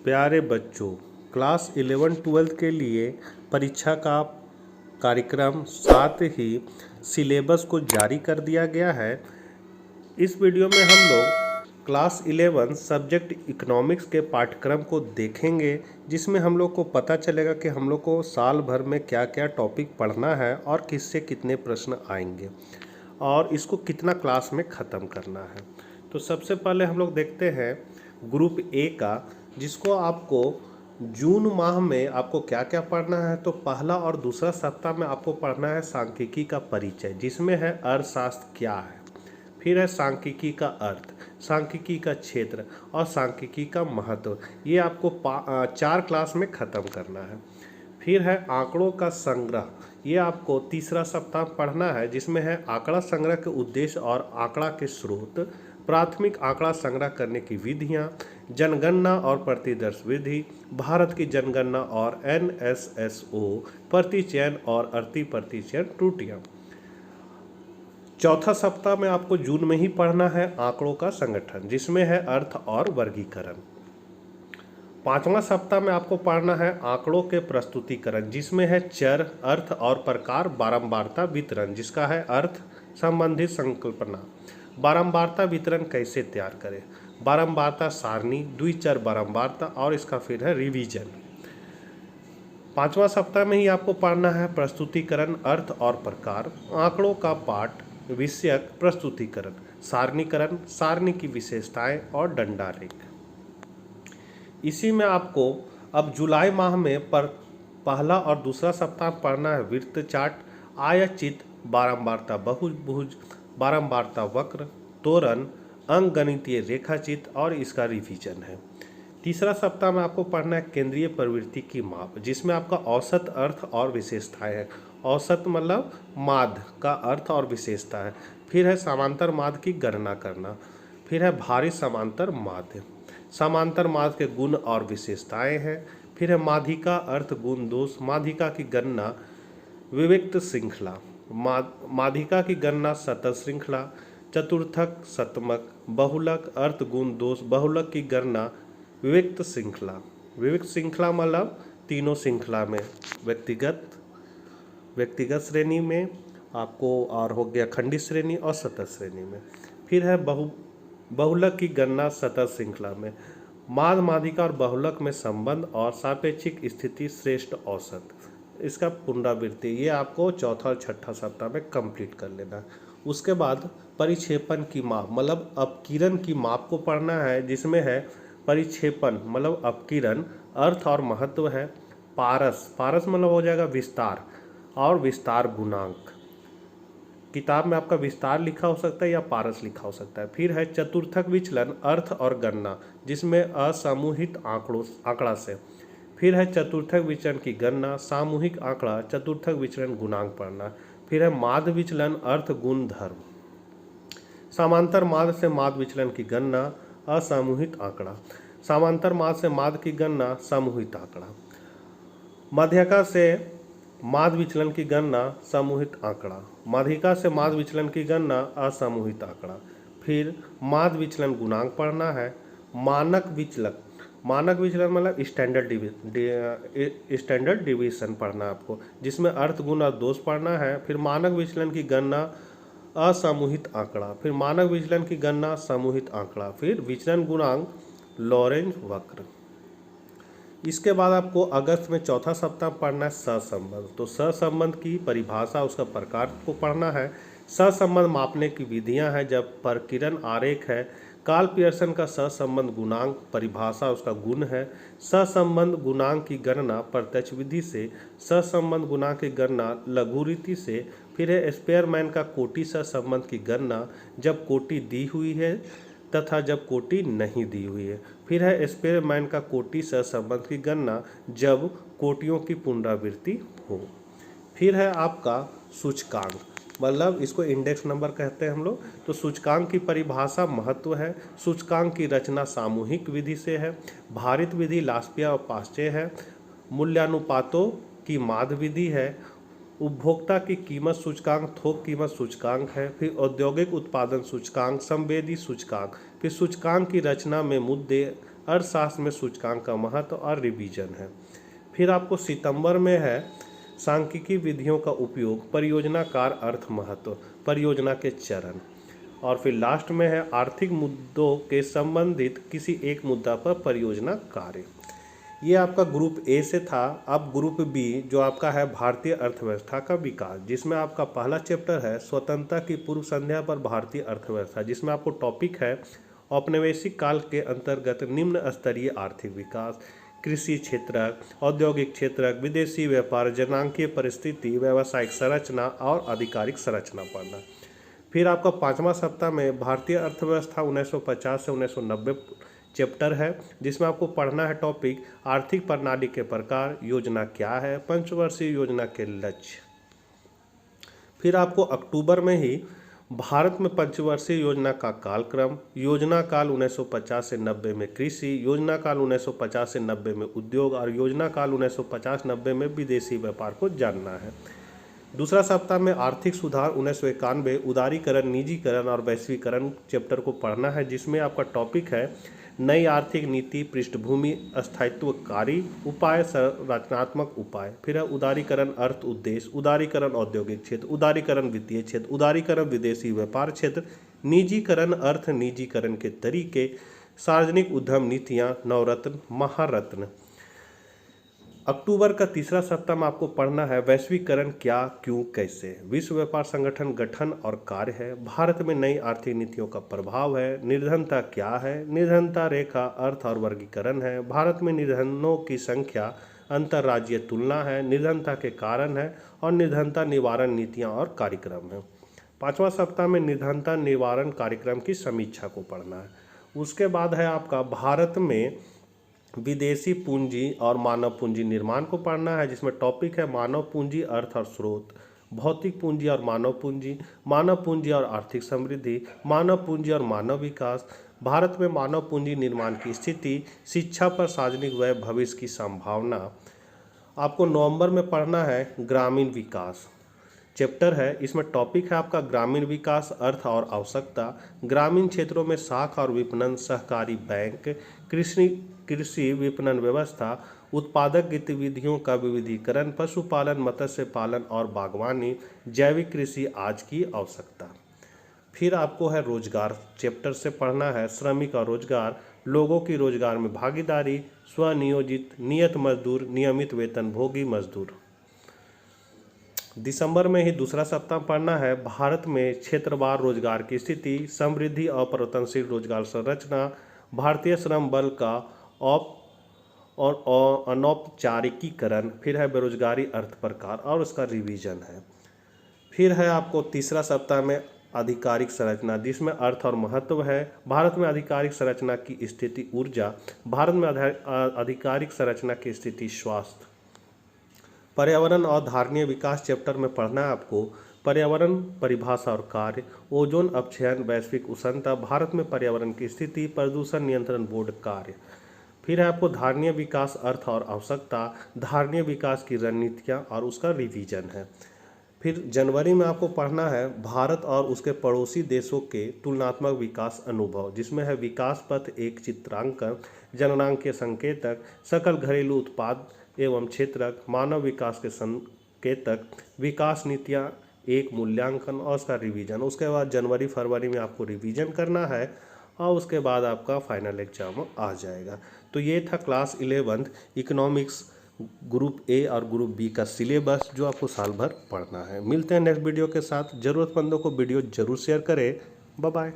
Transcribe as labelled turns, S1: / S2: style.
S1: प्यारे बच्चों, क्लास 11-12 के लिए परीक्षा का कार्यक्रम साथ ही सिलेबस को जारी कर दिया गया है। इस वीडियो में हम लोग क्लास 11 सब्जेक्ट इकोनॉमिक्स के पाठ्यक्रम को देखेंगे, जिसमें हम लोग को पता चलेगा कि हम लोग को साल भर में क्या क्या टॉपिक पढ़ना है और किससे कितने प्रश्न आएंगे और इसको कितना क्लास में ख़त्म करना है। तो सबसे पहले हम लोग देखते हैं ग्रुप ए का, जिसको आपको जून माह में आपको क्या क्या पढ़ना है। तो पहला और दूसरा सप्ताह में आपको पढ़ना है सांख्यिकी का परिचय, जिसमें है अर्थशास्त्र क्या है, फिर है सांख्यिकी का अर्थ, सांख्यिकी का क्षेत्र और सांख्यिकी का महत्व। ये आपको 4 क्लास में ख़त्म करना है। फिर है आंकड़ों का संग्रह, ये आपको तीसरा सप्ताह पढ़ना है, जिसमें है आंकड़ा संग्रह के उद्देश्य और आंकड़ा के स्रोत, प्राथमिक आंकड़ा संग्रह करने की विधियां, जनगणना और प्रतिदर्श विधि, भारत की जनगणना और NSSO, प्रतिचयन और अति प्रतिचयन त्रुटियां। चौथा सप्ताह में आपको जून में ही पढ़ना है आंकड़ों का संगठन, जिसमें है अर्थ और वर्गीकरण। पांचवा सप्ताह में आपको पढ़ना है आंकड़ों के प्रस्तुतिकरण, जिसमें है चर, अर्थ और प्रकार, बारंबारता वितरण, जिसका है अर्थ संबंधित संकल्पना, बारंबारता वितरण कैसे तैयार करें, बारंबारता सारणी, द्विचर बारंबारता और इसका फिर है रिवीजन। पांचवा सप्ताह में ही आपको पढ़ना है प्रस्तुतिकरण, अर्थ और प्रकार, आंकड़ों का पाठ, विषयक प्रस्तुतिकरण, सारणीकरण, सारणी की विशेषताएं और दंडालेख। इसी में आपको अब जुलाई माह में पहला और दूसरा सप्ताह पढ़ना है वृत्त चार्ट, आयतचित्र, बारंबारता बहुभुज, बारंबारता वक्र, तोरण, अंकगणितीय रेखाचित्र और इसका रिवीजन है। तीसरा सप्ताह में आपको पढ़ना है केंद्रीय प्रवृत्ति की माप, जिसमें आपका औसत, अर्थ और विशेषताएं है। औसत मतलब माध्य का अर्थ और विशेषता है। फिर है समांतर माध्य की गणना करना, फिर है भारी समांतर माध्य, समांतर माध्य के गुण और विशेषताएं हैं। फिर है माध्यिका, अर्थ, गुण, दोष, माध्यिका की गणना, विविक्त श्रृंखला, माध्यिका की गणना, सतत श्रृंखला, चतुर्थक, शतमक, बहुलक, अर्थ, गुण, दोष, बहुलक की गणना, विविक्त श्रृंखला। विविक्त श्रृंखला मतलब तीनों श्रृंखला में, व्यक्तिगत श्रेणी में आपको, और हो गया खंडित श्रेणी और सतत श्रेणी में। फिर है बहुलक की गणना सतत श्रृंखला में, माध्य, माध्यिका और बहुलक में संबंध और सापेक्षिक स्थिति, श्रेष्ठ औसत, इसका पुनरावृत्ति। ये आपको चौथा और छठा सप्ताह में कंप्लीट कर लेना। उसके बाद परिक्षेपण की माप मतलब अपकिरण की माप को पढ़ना है, जिसमें है परिक्षेपण मतलब अपकिरण, अर्थ और महत्व है, पारस, पारस मतलब हो जाएगा विस्तार और विस्तार गुणांक। किताब में आपका विस्तार लिखा हो सकता है या पारस लिखा हो सकता है। फिर है चतुर्थक विचलन, अर्थ और गणना, जिसमें असमूहित आंकड़ा से। फिर है चतुर्थक विचलन की गणना, सामूहिक आंकड़ा, चतुर्थक विचलन गुणांक पढ़ना। फिर है माध्य विचलन, अर्थ, गुण, धर्म, समांतर माध्य से माध्य विचलन की गणना, असमूहित आंकड़ा, समांतर माध्य से माध्य की गणना, समूहित आंकड़ा, माध्यिका से माध्य विचलन की गणना, समूहित आंकड़ा, माध्यिका से माध्य विचलन की गणना, असमूहित आंकड़ा। फिर माध्य विचलन गुणांक पढ़ना है, मानक विचलन, मानक विचलन मतलब स्टैंडर्ड डिवीजन पढ़ना है आपको, जिसमें अर्थ, गुण और दोष पढ़ना है। फिर मानक विचलन की गणना, असमूहित आंकड़ा, फिर मानक विचलन की गणना, समूहित आंकड़ा, फिर विचलन गुणांक, लॉरेंज वक्र। इसके बाद आपको अगस्त में चौथा सप्ताह पढ़ना है सहसंबंध। तो सहसंबंध की परिभाषा, उसका प्रकार को पढ़ना है। सहसंबंध मापने की विधियां हैं, जब प्रकीर्णन आरेख है, कार्ल पियर्सन का सहसंबंध गुणांक, परिभाषा उसका गुण है, सहसंबंध गुणांक की गणना प्रत्यक्ष विधि से, सहसंबंध गुणांक की गणना लघु रीति से। फिर है स्पेयरमैन का कोटि सहसंबंध की गणना, जब कोटि दी हुई है तथा जब कोटि नहीं दी हुई है। फिर है स्पेयरमैन का कोटि सहसंबंध की गणना, जब कोटियों की पुनरावृत्ति हो। फिर है आपका सूचकांक, मतलब इसको इंडेक्स नंबर कहते हैं हम लोग। तो सूचकांक की परिभाषा, महत्व है, सूचकांक की रचना सामूहिक विधि से है, भारित विधि लास्पिया और पाश्चे है, मूल्यानुपातों की माध्य विधि है, उपभोक्ता की कीमत सूचकांक थोक कीमत सूचकांक है। फिर औद्योगिक उत्पादन सूचकांक, संवेदी सूचकांक। फिर सूचकांक की रचना में मुद्दे, अर्थशास्त्र में सूचकांक का महत्व और रिवीजन है। फिर आपको सितंबर में है सांख्यिकी विधियों का उपयोग, परियोजना कार्य अर्थ महत्व, परियोजना के चरण, और फिर लास्ट में है आर्थिक मुद्दों के संबंधित किसी एक मुद्दा पर परियोजना कार्य। ये आपका ग्रुप ए से था। अब ग्रुप बी जो आपका है भारतीय अर्थव्यवस्था का विकास, जिसमें आपका पहला चैप्टर है स्वतंत्रता की पूर्व संध्या पर भारतीय अर्थव्यवस्था, जिसमें आपको टॉपिक है औपनिवेशिक काल के अंतर्गत निम्न स्तरीय आर्थिक विकास, कृषि क्षेत्रक, औद्योगिक क्षेत्रक, विदेशी व्यापार, जनांकीय परिस्थिति, व्यावसायिक संरचना और आधिकारिक संरचना पढ़ना। फिर आपका 5वां सप्ताह में भारतीय अर्थव्यवस्था 1950 से 1990 चैप्टर है, जिसमें आपको पढ़ना है टॉपिक आर्थिक प्रणाली के प्रकार, योजना क्या है, पंचवर्षीय योजना के लक्ष्य। फिर आपको अक्टूबर में ही भारत में पंचवर्षीय योजना का कालक्रम, योजना काल 1950 से 90 में कृषि, योजना काल 1950 से 90 में उद्योग और योजना काल 1950-90 में विदेशी व्यापार को जानना है। दूसरा सप्ताह में आर्थिक सुधार 1991, उदारीकरण, निजीकरण और वैश्वीकरण चैप्टर को पढ़ना है, जिसमें आपका टॉपिक है नई आर्थिक नीति, पृष्ठभूमि, स्थायित्वकारी उपाय, संरचनात्मक उपाय। फिर है उदारीकरण अर्थ उद्देश्य, उदारीकरण औद्योगिक क्षेत्र, उदारीकरण वित्तीय क्षेत्र, उदारीकरण विदेशी व्यापार क्षेत्र, निजीकरण अर्थ निजीकरण के तरीके, सार्वजनिक उद्यम नीतियाँ, नवरत्न, महारत्न। अक्टूबर का तीसरा सप्ताह में आपको पढ़ना है वैश्वीकरण क्या, क्यों, कैसे, विश्व व्यापार संगठन गठन और कार्य है, भारत में नई आर्थिक नीतियों का प्रभाव है, निर्धनता क्या है, निर्धनता रेखा अर्थ और वर्गीकरण है, भारत में निर्धनों की संख्या अंतर्राज्यीय तुलना है, निर्धनता के कारण है और निर्धनता निवारण नीतियाँ और कार्यक्रम है। 5वां सप्ताह में निर्धनता निवारण कार्यक्रम की समीक्षा को पढ़ना है। उसके बाद है आपका भारत में विदेशी पूंजी और मानव पूंजी निर्माण को पढ़ना है, जिसमें टॉपिक है मानव पूंजी अर्थ और स्रोत, भौतिक पूंजी और मानव पूंजी और आर्थिक समृद्धि, मानव पूंजी और मानव विकास, भारत में मानव पूंजी निर्माण की स्थिति, शिक्षा पर सार्वजनिक व्यय, भविष्य की संभावना। आपको नवंबर में पढ़ना है ग्रामीण विकास चैप्टर है, इसमें टॉपिक है आपका ग्रामीण विकास अर्थ और आवश्यकता, ग्रामीण क्षेत्रों में शाखा और विपणन, सहकारी बैंक, कृषि विपणन व्यवस्था, उत्पादक गतिविधियों का विविधीकरण, पशुपालन, मत्स्य पालन और बागवानी, जैविक कृषि आज की आवश्यकता। फिर आपको है रोजगार चैप्टर से पढ़ना है श्रमिक और रोजगार, लोगों की रोजगार में भागीदारी, स्वनियोजित, नियत मजदूर, नियमित वेतनभोगी मजदूर। दिसंबर में ही दूसरा सप्ताह पढ़ना है भारत में क्षेत्रवार रोजगार की स्थिति, समृद्धि और परिवर्तनशील रोजगार संरचना, भारतीय श्रम बल का और अनौपचारिकीकरण। फिर है बेरोजगारी अर्थ प्रकार और उसका रिवीजन है। फिर है आपको तीसरा सप्ताह में आधिकारिक संरचना, जिसमें अर्थ और महत्व है, भारत में आधिकारिक संरचना की स्थिति, ऊर्जा, भारत में आधिकारिक संरचना की स्थिति, स्वास्थ्य, पर्यावरण और धारणीय विकास चैप्टर में पढ़ना है आपको पर्यावरण परिभाषा और कार्य, ओजोन अपक्षयन, वैश्विक उष्णता, भारत में पर्यावरण की स्थिति, प्रदूषण नियंत्रण बोर्ड कार्य। फिर है आपको धारणीय विकास अर्थ और आवश्यकता, धारणीय विकास की रणनीतियाँ और उसका रिवीजन है। फिर जनवरी में आपको पढ़ना है भारत और उसके पड़ोसी देशों के तुलनात्मक विकास अनुभव, जिसमें है विकास पथ एक चित्रांकन, जननांकीय संकेतक, सकल घरेलू उत्पाद एवं क्षेत्रक, मानव विकास के संकेतक, विकास नीतियाँ एक मूल्यांकन और उसका रिवीजन। उसके बाद जनवरी फरवरी में आपको रिवीजन करना है और उसके बाद आपका फाइनल एग्जाम आ जाएगा। तो ये था क्लास 11 इकोनॉमिक्स ग्रुप ए और ग्रुप बी का सिलेबस, जो आपको साल भर पढ़ना है। मिलते हैं नेक्स्ट वीडियो के साथ। ज़रूरतमंदों को वीडियो जरूर शेयर करें। Bye bye.